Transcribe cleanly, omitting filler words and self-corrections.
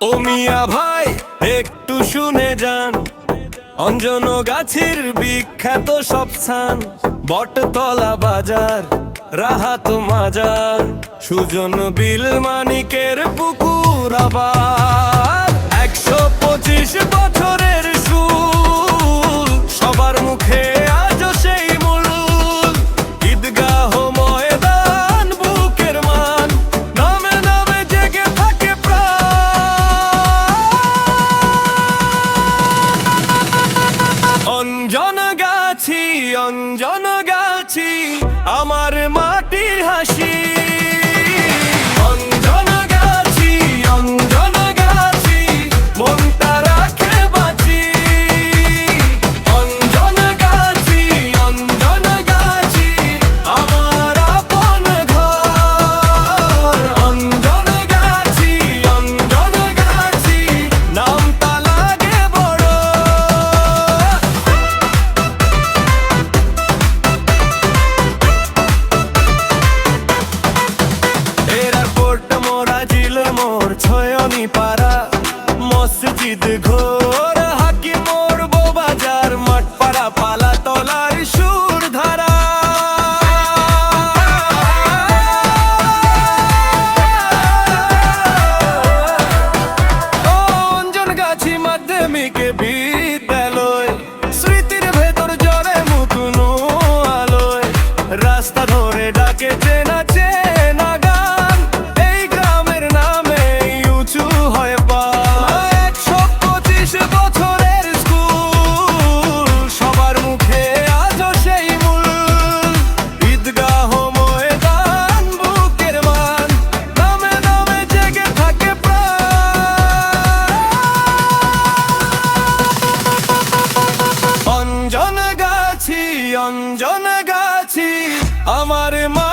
ও মিয়া ভাই একটু শুনে যান, অঞ্জন গাছির বিখ্যাত সব স্থান, বটতলা বাজার, রাহাত মাজার, সুজন বিল, মানিকের পুকুর, আবার 125 বছরের সুল, সবার মুখে আজ সেই মূল। ঈদগাহ ময়দান বুকের মান, নামে নামে জেগে থাকে প্রাণ। অঞ্জন গাছি, অঞ্জন গাছি, আমার মাটির হাসি। অঞ্জন গাছি, অঞ্জন গাছি, মনটা রাখে বাঁচি। অঞ্জন গাছি, অঞ্জন গাছি, আমার আপন ঘর। অঞ্জন গাছি, অঞ্জন গাছি, নামটা লাগে বড়। ছয়নি পাড়া, মসজিদ ঘোর, হাকি মোড়, বাজার, মাঠ পাড়া, পালা তলার সুর ধারা। অঞ্জন গাছি মাধ্যমিক বিদ্যালয়, স্মৃতির ভেতর জলে মুতুনো আলোয়, রাস্তা ধরে ডাকে চেনা চেনা গান, এই গ্রামের নামে উঁচু হয় পা। 125 বছরের স্কুল, সবার মুখে আজও সেই মূল। ঈদগাহ ময়দান বুকের মান, নামে নামে জেগে থাকে প্রাণ। অঞ্জন গাছি, অঞ্জন গাছি, আমার মা।